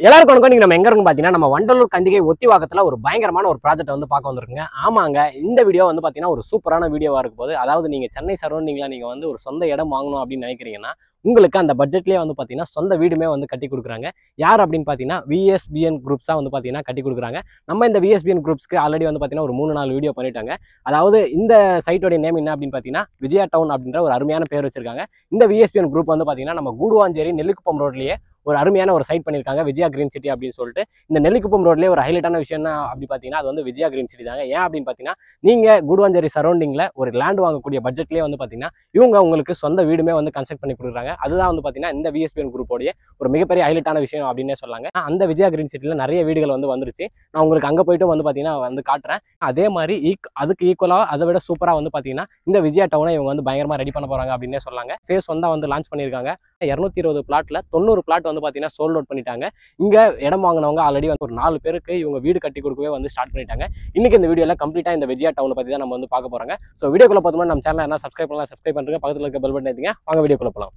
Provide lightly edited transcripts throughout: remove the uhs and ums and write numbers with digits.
எல்லாருக்கும் வணக்கம். நீங்க நம்ம எங்க இருக்குன்னு பாத்தீங்கன்னா நம்ம வண்டலூர் கண்டிகை ஒத்திவாக்கத்துல ஒரு பயங்கரமான ஒரு ப்ராஜெக்ட் வந்து பார்க்க வந்திருக்குங்க. ஆமாங்க, இந்த வீடியோ வந்து பாத்தீங்கன்னா ஒரு சூப்பரான வீடியோவா இருக்கும் போது, அதாவது நீங்க சென்னை சரௌண்டிங்ல நீங்க வந்து ஒரு சொந்த இடம் வாங்கணும் அப்படின்னு நினைக்கிறீங்கன்னா உங்களுக்கு அந்த பட்ஜெட்லயே வந்து பாத்தீங்கன்னா சொந்த வீடுமே வந்து கட்டி கொடுக்குறாங்க. யார் அப்படின்னு பாத்தீங்கன்னா VSBN குரூப்ஸா வந்து பாத்தீங்கன்னா கட்டி கொடுக்குறாங்க. நம்ம இந்த VSBN குரூப்ஸ்க்கு ஆல்ரெடி வந்து பாத்தீங்கன்னா ஒரு 3-4 வீடியோ பண்ணிட்டாங்க. அதாவது இந்த சைட்டோட நேம் என்ன அப்படின்னு பாத்தீங்கன்னா விஜயா டவுன் அப்படின்ற ஒரு அருமையான பேர் வச்சிருக்காங்க. இந்த VSBN குரூப் வந்து பாத்தீங்கன்னா நம்ம கூடுவாஞ்சேரி நெல்லிக்குப்பம் ரோட்லயே ஒரு அருமையான ஒரு சைட் பண்ணியிருக்காங்க, விஜயா கிரீன் சிட்டி அப்படின்னு சொல்லிட்டு. இந்த நெல்லிக்குப்பம் ரோட்லேயே ஒரு ஹைலைட்டான விஷயம் என்ன அப்படி பார்த்தீங்கன்னா அது வந்து விஜயா கிரீன் சிட்டி தாங்க. ஏன் அப்படின்னு பார்த்தீங்கன்னா நீங்கள் கூடுவாஞ்சேரி சரௌண்டிங்கில் ஒரு லேண்ட் வாங்கக்கூடிய பட்ஜெட்லேயே வந்து பார்த்தீங்கன்னா இவங்க உங்களுக்கு சொந்த வீடுமே வந்து கன்ஸ்ட்ரக்ட் பண்ணி கொடுக்குறாங்க. அதுதான் வந்து பார்த்தீங்கன்னா இந்த VSBN குரூப்போடைய ஒரு மிகப்பெரிய ஹைலைட்டான விஷயம் அப்படின்னே சொல்லாங்க. அந்த விஜயா கிரீன் சிட்டியில் நிறைய வீடுகள் வந்து வந்துருச்சு. நான் உங்களுக்கு அங்கே போய்ட்டு வந்து பார்த்தீங்கன்னா வந்து காட்டுறேன். அதே மாதிரி அதுக்கு ஈக்குவலாக அதை விட சூப்பராக வந்து பார்த்தீங்கன்னா இந்த விஜயா டவுனை இவங்க வந்து பயங்கரமாக ரெடி பண்ண போகிறாங்க அப்படின்னே சொல்லாங்க. ஃபேஸ் ஒன்றா வந்து லான்ச் பண்ணியிருக்காங்க. 220 பிளாட்ல 90 பிளாட் வந்து பார்த்தீங்கன்னா சோல்ட் அவுட் பண்ணிட்டாங்க. இங்க இடம் வாங்கினவங்க ஆல்ரெடி வந்து ஒரு 4 பேருக்கு இவங்க வீடு கட்டி கொடுக்கவே வந்து ஸ்டார்ட் பண்ணிட்டாங்க. இன்னைக்கு இந்த வீடியோல கம்ப்ளீட்டா இந்த விஜயா டவுனை பத்தி தான் நம்ம வந்து பார்க்க போறாங்க. ஸோ வீடியோக்குள்ள பார்த்தோம்னா நம்ம சேனல் என்ன சப்ஸ்கிரைப் பண்ணுங்க, பக்கத்துல இருக்க பெல் பட்டன் ஏத்துங்க. வாங்க வீடியோக்குள்ள போலாம்.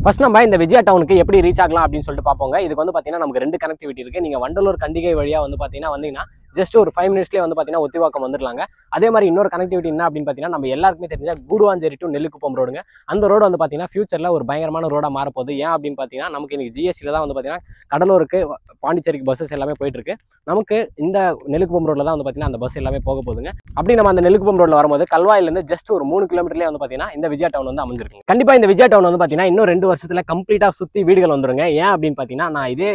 ஃபர்ஸ்ட் நம்ம இந்த விஜயா டவுனுக்கு எப்படி ரீச் ஆகலாம் அப்படின்னு சொல்லிட்டு பார்ப்போங்க. இதுக்கு வந்து பார்த்தீங்கன்னா நமக்கு 2 கனெக்டிவிட்டி இருக்கு. நீங்க வண்டலூர் கண்டிகை வழியா வந்து வந்தீங்கன்னா ஜஸ்ட் ஒரு 5 மினிட்ஸ்லேயே வந்து பார்த்தீங்கன்னா ஒத்திவாக்கம் வந்துடலாங்க. அதே மாதிரி இன்னொரு கனெக்டிவிட்டி என்ன அப்படின்னு பார்த்தீங்கன்னா நம்ம எல்லாருக்குமே தெரிஞ்ச கூடுவாஞ்சேரி டு நெல்லிக்குப்பம் ரோடுங்க. அந்த ரோடு வந்து பார்த்தீங்கன்னா ஃபியூச்சரில் ஒரு பயங்கரமான ரோடாக மாறப்போகுது. ஏன் அப்படின்னு பார்த்தீங்கன்னா நமக்கு இன்னைக்கு GSTல தான் வந்து பார்த்தீங்கன்னா கடலூருக்கு பாண்டிச்சேரிக்கு பஸ்ஸஸ் எல்லாமே போயிட்டு இருக்கு. நமக்கு இந்த நெல்லிக்குப்பம் ரோட்ல தான் வந்து பார்த்தீங்கன்னா அந்த பஸ் எல்லாமே போக போகுதுங்க. அப்படி நம்ம அந்த நெல்லிக்குப்பம் ரோட்ல வரும்போது கல்வாயிலேருந்து ஜஸ்ட் ஒரு 3 கிலோமீட்டர்லேயே வந்து பார்த்தீங்கன்னா இந்த விஜயா டவுன் வந்து அமைஞ்சிருக்கு. கண்டிப்பாக இந்த விஜயா டவுன் வந்து பார்த்தீங்கன்னா இன்னும் 2 வருஷத்துல கம்ப்ளீட்டாக சுற்றி வீடுகள் வந்துருங்க. ஏன் அப்படின்னு பார்த்தீங்கன்னா நான் இதே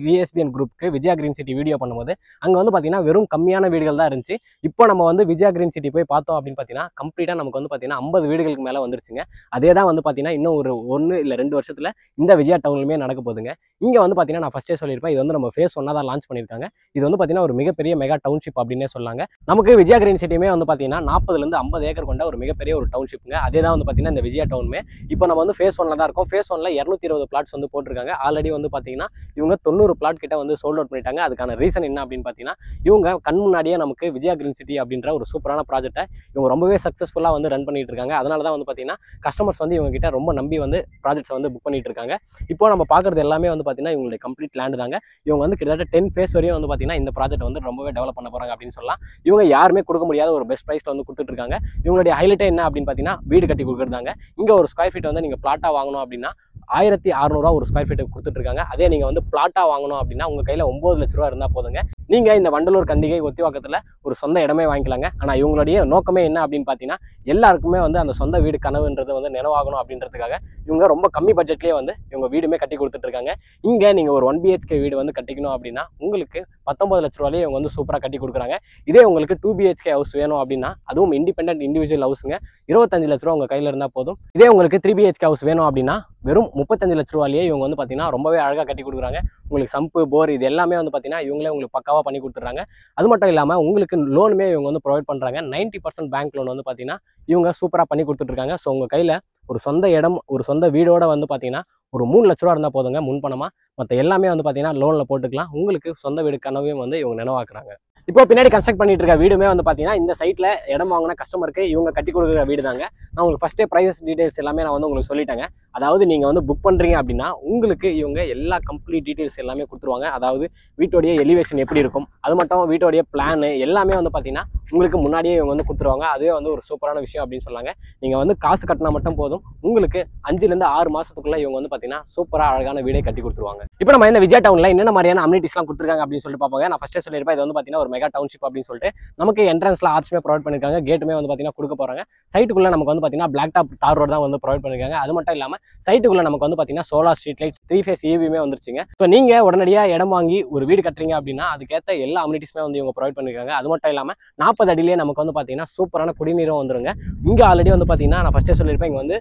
VSBN குரூப்க்கு விஜயா கிரீன் சிட்டி வீடியோ பண்ணும்போது அங்கே வந்து பார்த்தீங்கன்னா வெறும் கம்மியான வீடுகள் தான் இருந்துச்சு. இப்போ நம்ம வந்து விஜயா கிரீன் சிட்டி போய் பார்த்தோம் அப்படின்னு பார்த்தீங்கன்னா கம்ப்ளீட்டாக நமக்கு வந்து பார்த்தீங்கன்னா 50 வீடுகளுக்கு மேலே வந்துருச்சுங்க. அதே தான் வந்து பார்த்தீங்கன்னா இன்னும் ஒரு 1 இல்லை 2 வருஷத்துல இந்த விஜயா டவுன்லுமே நடக்க போகுதுங்க. இங்கே வந்து பார்த்தீங்கன்னா நான் ஃபர்ஸ்டே சொல்லியிருப்பேன், இது வந்து நம்ம ஃபேஸ் 1 தான் லான்ச் பண்ணியிருக்காங்க. இது வந்து பார்த்தீங்கன்னா ஒரு மிகப்பெரிய மெகா டவுன்ஷிப் அப்படின்னே சொல்லாங்க. நமக்கு விஜயா கிரீன் சிட்டியுமே வந்து பார்த்தீங்கன்னா 40லேருந்து 50 ஏக்கர் கொண்ட ஒரு மிகப்பெரிய ஒரு டவுன்ஷிப்புங்க. அதே தான் வந்து பார்த்தீங்கன்னா இந்த விஜயா டவுனுமே. இப்போ நம்ம வந்து ஃபேஸ் 1 தான் இருக்கோம். ஃபேஸ் 1ல 220 பிளாட்ஸ் வந்து போட்டிருக்காங்க. ஆல்ரெடி வந்து பார்த்தீங்கன்னா இவங்க 90 பிளாட் கிட்ட வந்து சோல்ட் அவுட் பண்ணிட்டாங்க. அதுக்கான ரீசன் என்ன அப்படின்னு பார்த்தீங்கன்னா இவங்க கண் முன்னாடியே நமக்கு விஜயா கிரீன் சிட்டி அப்படின்ற ஒரு சூப்பரான ப்ராஜெக்ட்டை இவங்க ரொம்பவே சக்ஸஸ்ஃபுல்லாக வந்து ரன் பண்ணிட்டு இருக்காங்க. அதனால தான் வந்து பார்த்தீங்கன்னா கஸ்டமர்ஸ் வந்து இவங்க கிட்ட ரொம்ப நம்பி வந்து ப்ராஜெக்ட்ஸ் வந்து புக் பண்ணிட்டு இருக்காங்க. இப்போ நம்ம பார்க்குறது எல்லாமே வந்து பார்த்தீங்கன்னா இவங்களுடைய கம்ப்ளீட் லேண்டு தாங்க. இவங்க வந்து கிட்டத்தட்ட 10 ஃபேஸ் வரையும் வந்து பார்த்தீங்கன்னா இந்த ப்ராஜெக்ட் வந்து ரொம்பவே டெவலப் பண்ண போகிறாங்க அப்படின்னு சொல்லலாம். இவங்க யாருமே கொடுக்க முடியாத ஒரு பெஸ்ட் ப்ரைஸில் வந்து கொடுத்துட்டு இருக்காங்க. இவங்களுடைய ஹைலைட்டே என்ன அப்படின்னு பார்த்தீங்கன்னா வீடு கட்டி கொடுக்குறதாங்க. இங்கே ஒரு ஸ்கொயர் ஃபீட் வந்து நீங்கள் பிளாட்டாக வாங்கணும் அப்படின்னா 1600 ஒரு ஸ்கொயர் ஃபீட் கொடுத்துட்டு இருக்காங்க. அதே நீங்க வந்து பிளாட்டா வாங்கணும் அப்படின்னா உங்க கையில 9 லட்ச ரூபா இருந்தா போதுங்க. நீங்க இந்த வண்டலூர் கண்டிகை ஒத்திவாக்கத்துல ஒரு சொந்த இடமே வாங்கிக்கலாங்க. ஆனா இவங்களுடைய நோக்கமே என்ன அப்படின்னு பாத்தீங்கன்னா எல்லாருக்குமே வந்து அந்த சொந்த வீடு கனவுன்றது வந்து நினைவாகணும் அப்படின்றதுக்காக இவங்க ரொம்ப கம்மி பட்ஜெட்லயே வந்து இவங்க வீடுமே கட்டி கொடுத்துட்டு இருக்காங்க. இங்க நீங்க ஒரு 1 BHK வீடு வந்து கட்டிக்கணும் அப்படின்னா உங்களுக்கு 19 லட்ச ரூபாயிலே இவங்க வந்து சூப்பரா கட்டி கொடுக்குறாங்க. இதே உங்களுக்கு 2 BHK ஹவுஸ் வேணும் அப்படின்னா அதுவும் இண்டிபெண்டன்ட் இண்டிவிஜுவல் ஹவுஸுங்க 25 லட்ச ரூபா உங்க கையில இருந்தா போதும். இதே உங்களுக்கு 3 BHK ஹவுஸ் வேணும் அப்படின்னா வெறும் 35 லட்ச ரூபாயிலேயே இவங்க வந்து பார்த்தீங்கன்னா ரொம்பவே அழகாக கட்டி கொடுக்குறாங்க. உங்களுக்கு சம்பு போர் இது எல்லாமே வந்து பார்த்தீங்கன்னா இவங்களே உங்களுக்கு பக்காவாக பண்ணி கொடுத்துட்றாங்க. அது மட்டும் இல்லாமல் உங்களுக்கு லோனுமே இவங்க வந்து ப்ரொவைட் பண்ணுறாங்க. 90% பேங்க் லோன் வந்து பார்த்தீங்கன்னா இவங்க சூப்பராக பண்ணி கொடுத்துட்ருக்காங்க. ஸோ உங்கள் கையில் ஒரு சொந்த இடம் ஒரு சொந்த வீடோட வந்து பார்த்தீங்கன்னா ஒரு 3 லட்ச ரூபா இருந்தால் போதுங்க முன்பணமாக. மற்ற எல்லாமே வந்து பார்த்தீங்கன்னா லோனில் போட்டுக்கலாம். உங்களுக்கு சொந்த வீடு கனவையும் வந்து இவங்க நினைவாக்குறாங்க. இப்போ பின்னாடி கன்ஸ்ட்ரக்ட் பண்ணிட்டு இருக்க வீடுமே வந்து பார்த்தீங்கன்னா இந்த சைட்டில் இடம் வாங்கின கஸ்டமருக்கு இவங்க கட்டி கொடுக்குற வீடு தாங்க. நான் உங்களுக்கு ஃபஸ்ட்டே ப்ரைஸ் டீடைல்ஸ் எல்லாமே நான் வந்து உங்களுக்கு சொல்லிட்டேங்க. அதாவது நீங்கள் வந்து புக் பண்ணுறீங்க அப்படின்னா உங்களுக்கு இவங்க எல்லா கம்ப்ளீட் டீடைல்ஸ் எல்லாமே கொடுத்துருவாங்க. அதாவது வீட்டோடைய எலிவேஷன் எப்படி இருக்கும், அது மட்டும் வீட்டோடைய பிளானு எல்லாமே வந்து பார்த்தீங்கன்னா உங்களுக்கு முன்னாடியே இவங்க வந்து கொடுத்துருவாங்க. அதுவே வந்து ஒரு சூப்பரான விஷயம் அப்படின்னு சொன்னாங்க. நீங்கள் வந்து காசு கட்டினா மட்டும் போதும், உங்களுக்கு 5லேருந்து 6 மாதத்துக்குள்ளே இவங்க வந்து பார்த்தீங்கன்னா சூப்பராக அழகான வீடே கட்டி கொடுத்துருவாங்க. இப்போ நம்ம இந்த விஜயா டவுனில் என்னென்ன மாதிரியான அம்யூனிட்டிஸ்லாம் கொடுத்துருக்காங்க அப்படின்னு சொல்லிட்டு பார்ப்பாங்க. நான் ஃபஸ்ட்டே சொல்லியிருப்பேன், இது வந்து பார்த்தீங்கன்னா ஒரு மெகா டவுன்ஷிப் அப்படின்னு சொல்லிட்டு நமக்கு என்ட்ரன்ஸ்ல ஆர்ச்சுமே ப்ரொவைட் பண்ணிருக்காங்க. கேட்டுமே வந்து பார்த்தீங்கன்னா கொடுக்க போறாங்க. சைட்டுக்குள்ள நமக்கு வந்து பார்த்தீங்கன்னா பிளாக் டாப் தார் ரோடு தான் வந்து ப்ரொவைட் பண்ணிருக்காங்க. அது மட்டும் இல்லாமல் சைட்டுக்குள்ள நமக்கு வந்து பார்த்தீங்கன்னா சோலார் ஸ்ட்ரீட் லைட்ஸ் 3 ஃபேஸ் EVமே வந்துருச்சுங்க. ஸோ நீங்க உடனடியாக இடம் வாங்கி ஒரு வீடு கட்டுறீங்க அப்படின்னா அதுக்கேற்ற எல்லா அம்யூனிட்டிஸுமே வந்து இவங்க ப்ரொவைட் பண்ணிருக்காங்க. அது மட்டும் இல்லாமல் 40 அடியிலேயே நமக்கு வந்து பார்த்தீங்கன்னா சூப்பரான குடிநீரும் வந்துருங்க. இங்கே ஆல்ரெடி வந்து பார்த்தீங்கன்னா நான் ஃபர்ஸ்டே சொல்லியிருப்பேன், இங்கே வந்து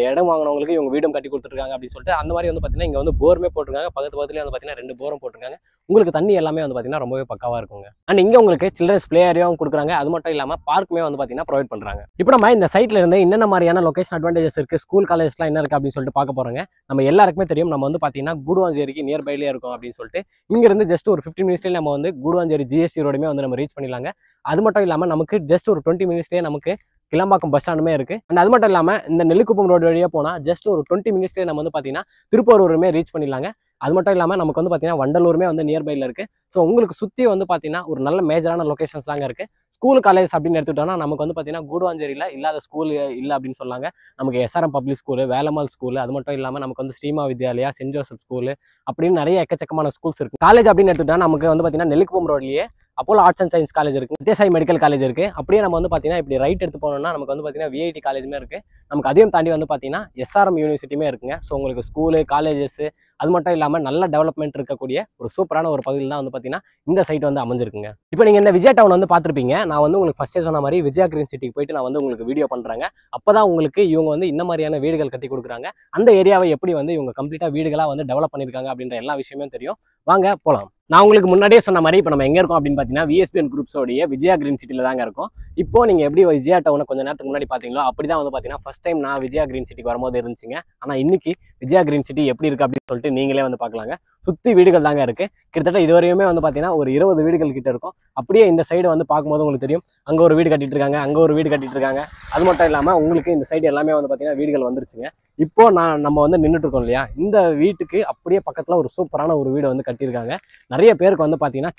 இடம் வாங்கினவங்களுக்கு இவங்க வீடும் கட்டி கொடுத்துருக்காங்க அப்படின்னு சொல்லிட்டு அந்த மாதிரி வந்து பார்த்தீங்கன்னா இங்கே வந்து போருமே போட்டிருக்காங்க. பக்கத்துலேயே வந்து பார்த்தீங்கன்னா 2 போரும் போட்டிருக்காங்க. உங்களுக்கு தண்ணி எல்லாமே வந்து பார்த்தீங்கன்னா ரொம்பவே பக்காவாக இருக்குங்க. அண்ட் இங்கே உங்களுக்கு சில்ட்ரன்ஸ் பிளே ஏரியாவும் கொடுக்குறாங்க. அது மட்டும் இல்லாமல் பார்க்குமே வந்து பார்த்தீங்கன்னா ப்ரொவைட் பண்ணுறாங்க. இப்போ நம்ம இந்த சைட்ல இருந்து என்னென்ன மாதிரியான லொகேஷன் அட்வான்டேஜஸ் இருக்குது, ஸ்கூல் காலேஜ்லாம் என்ன இருக்குது அப்படின்னு சொல்லிட்டு பார்க்க போகிறோங்க. நம்ம எல்லாருக்குமே தெரியும் நம்ம வந்து பார்த்தீங்கன்னா கூடுவாஞ்சேரிக்கு நியர்பைலேயே இருக்கும் அப்படின்னு சொல்லிட்டு இங்கேருந்து ஜஸ்ட் ஒரு 15 மினிட்ஸ்லேயே நம்ம வந்து கூடுவாஞ்சேரி GST ரோடுமே வந்து நம்ம ரீச் பண்ணிடலாங்க. அது மட்டும் இல்லாமல் நமக்கு ஜஸ்ட் ஒரு 20 மினிட்ஸ்லேயே நமக்கு கிளம்பாக்கம் பஸ் ஸ்டாண்டுமே இருக்கு. அண்ட் அது மட்டும் இல்லாமல் இந்த நெல்லிக்குப்பம் ரோடு வழியாக போனால் ஜஸ்ட் ஒரு 20 மினிட்ஸ்லேயே நம்ம வந்து பார்த்தீங்கன்னா திருப்பூருமே ரீச் பண்ணிடலாங்க. அது மட்டும் இல்லாமல் நமக்கு வந்து பார்த்தீங்கன்னா வண்டலூருமே வந்து நியர்பையில் இருக்கு. ஸோ உங்களுக்கு சுற்றி வந்து பார்த்தீங்கன்னா ஒரு நல்ல மேஜரான லொகேஷன்ஸ் தாங்க இருக்கு. ஸ்கூல் காலேஜ் அப்படின்னு எடுத்துக்கிட்டோம்னா நமக்கு வந்து பார்த்தீங்கன்னா கூடுவாஞ்சேரியில் இல்லாத ஸ்கூல் இல்லை அப்படின்னு சொன்னாங்க. நமக்கு SRM public school, Velammal school, அது மட்டும் இல்லாமல் நமக்கு வந்து Srima Vidyalaya, send Joseph school அப்படின்னு நிறைய எக்கச்சக்கமான ஸ்கூல்ஸ் இருக்கு. காலேஜ் அப்படின்னு எடுத்துக்கிட்டா நமக்கு வந்து பார்த்தீங்கன்னா நெல்லிக்குப்பம் ரோட்லேயே Apollo arts and science college இருக்கு, சத்யசாய் மெடிக்கல் காலேஜ் இருக்கு. அப்படியே நம்ம வந்து பார்த்தீங்கன்னா இப்படி ரைட் எடுத்து போனோம்னா நமக்கு வந்து பார்த்தீங்கன்னா விஐடி காலேஜுமே இருக்கு. நமக்கு அதையும் தாண்டி வந்து பார்த்தீங்கன்னா எஸ்ஆர்எம் யூனிவர்சிட்டியுமே இருக்குங்க. ஸோ உங்களுக்கு ஸ்கூலு, காலேஜஸ் அது மட்டும் இல்லாமல் நல்ல டெவலப்மெண்ட் இருக்கக்கூடிய ஒரு சூப்பரான ஒரு பகுதியில் தான் வந்து பார்த்தீங்கன்னா இந்த சைட் வந்து அமைஞ்சிருக்குங்க. இப்போ நீங்கள் இந்த விஜயா டவுன் வந்து பார்த்துருப்பீங்க. நான் வந்து உங்களுக்கு ஃபர்ஸ்டே சொன்ன மாதிரி விஜயா கிரீன் சிட்டிக்கு போயிட்டு நான் வந்து உங்களுக்கு வீடியோ பண்ணுறேங்க. அப்போ தான் உங்களுக்கு இவங்க வந்து இந்த மாதிரியான வீடுகள் கட்டி கொடுக்குறாங்க, அந்த ஏரியாவை எப்படி வந்து இவங்க கம்ப்ளீட்டாக வீடுகளாக வந்து டெவலப் பண்ணியிருக்காங்க அப்படின்ற எல்லா விஷயமே தெரியும். வாங்க போகலாம். நான் உங்களுக்கு முன்னாடியே சொன்ன மாதிரி இப்போ நம்ம எங்கே இருக்கோம் அப்படின்னு பார்த்தீங்கன்னா விஎஸ்பிஎன் குரூப்ஸோடைய விஜயா கிரீன் சிட்டியில் தாங்க இருக்கும். இப்போ நீங்கள் எப்படி விஜயா டவுனை கொஞ்சம் நேரத்துக்கு முன்னாடி பார்த்தீங்களோ அப்படி தான் வந்து பார்த்தீங்கன்னா ஃபர்ஸ்ட் டைம் நான் விஜயா கிரீன் சிட்டிக்கு வரும்போது இருந்துச்சுங்க. ஆனால் இன்னைக்கு விஜயா கிரீன் சிட்டி எப்படி இருக்குது அப்படின்னு சொல்லிட்டு நீங்களே வந்து பார்க்கலாங்க. சுற்றி வீடுகள் தாங்க இருக்குது. கிட்டத்தட்ட இதுவரையுமே வந்து பார்த்தீங்கன்னா ஒரு 20 வீடுகள் கிட்ட இருக்கும். அப்படியே இந்த சைடு வந்து பார்க்கும்போது உங்களுக்கு தெரியும், அங்கே ஒரு வீடு கட்டிட்டு இருக்காங்க, அங்கே ஒரு வீடு கட்டிட்டு இருக்காங்க. அது மட்டும் இல்லாமல் உங்களுக்கு இந்த சைடு எல்லாமே வந்து பார்த்தீங்கன்னா வீடுகள் வந்துருச்சுங்க. இப்போ நம்ம வந்து நின்றுட்டு இருக்கோம் இல்லையா, இந்த வீட்டுக்கு அப்படியே பக்கத்தில் ஒரு சூப்பரான ஒரு வீடு வந்து கட்டியிருக்காங்க. நிறைய பேருக்கு வந்து பார்த்தீங்கன்னா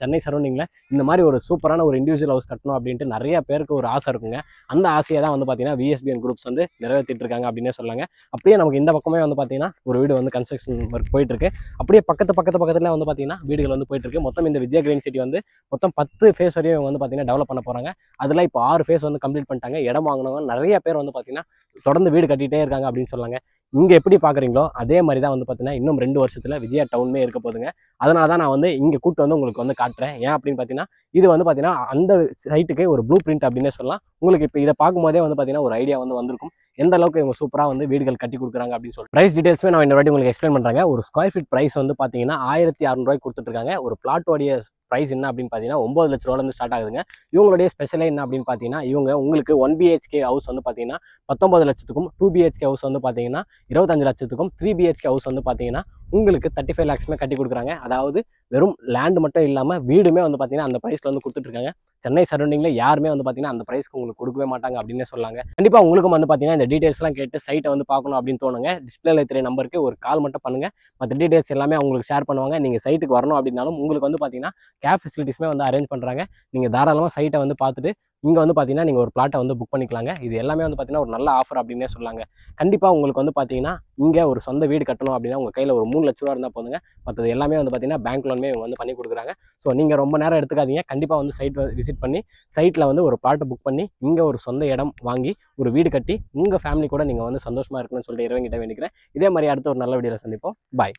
சென்னை சரௌண்டிங்கில் இந்த மாதிரி ஒரு சூப்பரான ஒரு இண்டிவிஜுவல் ஹவுஸ் கட்டணும் அப்படின்ட்டு நிறைய பேருக்கு ஒரு ஆசை இருக்குங்க. அந்த ஆசையை தான் வந்து பார்த்தீங்கன்னா விஎஸ்பிஎன் குரூப்ஸ் வந்து நிறைவேற்றிட்டு இருக்காங்க அப்படின்னே சொல்லாங்க. அப்படியே நமக்கு இந்த பக்கமே வந்து பார்த்தீங்கன்னா ஒரு வீடு வந்து கன்ஸ்ட்ரக்ஷன் ஒர்க் போயிட்டு இருக்கு. அப்படியே பக்கத்துல வந்து பார்த்தீங்கன்னா வீடுகள் வந்து போயிட்டு இருக்கு. மொத்தம் இந்த விஜயா கிரீன் சிட்டி வந்து மொத்தம் 10 ஃபேஸ் வரையும் வந்து பார்த்தீங்கன்னா டெவலப் பண்ண போறாங்க. அதில் இப்போ 6 ஃபேஸ் வந்து கம்ப்ளீட் பண்ணிட்டாங்க. இடம் வாங்கினவங்க நிறைய பேர் வந்து பார்த்தீங்கன்னா தொடர்ந்து வீடு கட்டிகிட்டே இருக்காங்க அப்படின்னு சொல்லாங்க. இங்கே எப்படி பார்க்குறீங்களோ அதே மாதிரி தான் வந்து பார்த்தீங்கன்னா இன்னும் 2 வருஷத்தில் விஜயா டவுனுமே இருக்க போதுங்க. அதனால தான் நான் வந்து இங்கே கூட்டு வந்து உங்களுக்கு வந்து காட்டுறேன். ஏன் அப்படின்னு பார்த்தீங்கன்னா இது வந்து பார்த்தீங்கன்னா அந்த சைட்டுக்கு ஒரு ப்ளூ பிரிண்ட் அப்படின்னே சொல்லலாம். உங்களுக்கு இப்போ இதை பார்க்கும்போதே வந்து பார்த்தீங்கன்னா ஒரு ஐடியா வந்து வந்திருக்கும், எந்த அளவுக்கு இவங்க சூப்பராக வந்து வீடுகள் கட்டி கொடுக்குறாங்க அப்படின்னு சொல்லிட்டு. ப்ரைஸ் டீடைல்ஸுமே நான் இன்னொரு வாட்டி உங்களுக்கு எக்ஸ்பிளைன் பண்ணுறாங்க. ஒரு ஸ்கொயர் ஃபீட் ப்ரைஸ் வந்து பார்த்தீங்கன்னா 1600 கொடுத்துட்ருக்காங்க. ஒரு பிளாட்டோடைய ப்ரைஸ் என்ன அப்படின்னு பார்த்தீங்கன்னா 9 லட்ச ரூபாயிலேருந்து ஸ்டார்ட் ஆகுதுங்க. இவங்களுடைய ஸ்பெஷலே என்ன அப்படின்னு பார்த்தீங்கன்னா இவங்க உங்களுக்கு 1 BHK ஹவுஸ் வந்து பார்த்தீங்கன்னா 19 லட்சத்துக்கும், 2 BHK ஹவுஸ் வந்து பார்த்தீங்கன்னா 25 லட்சத்துக்கும், 3 BHK ஹவுஸ் வந்து பார்த்தீங்கன்னா உங்களுக்கு 35 lakhsமே கட்டி கொடுக்குறாங்க. அதாவது வெறும் லேண்ட் மட்டும் இல்லாமல் வீடுமே வந்து பார்த்தீங்கன்னா அந்த ப்ரைஸில் வந்து கொடுத்துட்ருக்காங்க. சென்னை சரௌண்டிங்கில் யாருமே வந்து பார்த்தீங்கன்னா அந்த ப்ரைஸ்க்கு உங்களுக்கு கொடுக்கவே மாட்டாங்க அப்படின்னே சொல்லாங்க. கண்டிப்பாக உங்களுக்கும் வந்து பார்த்தீங்கன்னா இந்த டீடைல்ஸ்லாம் கேட்டு சைட்டை வந்து பார்க்கணும் அப்படின்னு தோணுங்க. டிஸ்பிளேல தெரிய நம்பருக்கு ஒரு கால் மட்டும் பண்ணுங்க. மற்ற டீடைல்ஸ் எல்லாமே உங்களுக்கு ஷேர் பண்ணுவாங்க. நீங்கள் சைட்டுக்கு வரணும் அப்படின்னாலும் உங்களுக்கு வந்து பார்த்தீங்கன்னா கேப் ஃபெசிலிட்டிஸ்மே வந்து அரேஞ்ச் பண்ணுறாங்க. நீங்கள் தாராளமாக சைட்டை வந்து பார்த்துட்டு இங்கே வந்து பார்த்தீங்கன்னா நீங்கள் ஒரு பிளாட்டை வந்து புக் பண்ணிக்கலாங்க. இது எல்லாமே வந்து பார்த்தீங்கன்னா ஒரு நல்ல ஆஃபர் அப்படின்னே சொல்லாங்க. கண்டிப்பாக உங்களுக்கு வந்து பார்த்தீங்கன்னா இங்கே ஒரு சொந்த வீடு கட்டணும் அப்படின்னா உங்கள் கையில் ஒரு 3 லட்ச ரூபா இருந்தால் போதுங்க. மற்றது எல்லாமே வந்து பார்த்தீங்கன்னா பேங்க் லோனுமே இவங்க வந்து பண்ணி கொடுக்குறாங்க. ஸோ நீங்கள் ரொம்ப நேரம் எடுத்துக்காதீங்க. கண்டிப்பாக வந்து சைட் விசிட் பண்ணி சைட்டில் வந்து ஒரு பிளாட்டை புக் பண்ணி இங்கே ஒரு சொந்த இடம் வாங்கி ஒரு வீடு கட்டி உங்கள் ஃபேமிலி கூட நீங்கள் வந்து சந்தோஷமாக இருக்கணும்னு சொல்லிட்டு இறைவன்கிட்ட வேண்டிக்கிறேன். இதே மாதிரி அடுத்த ஒரு நல்ல வீடியோவில் சந்திப்போம். பாய்.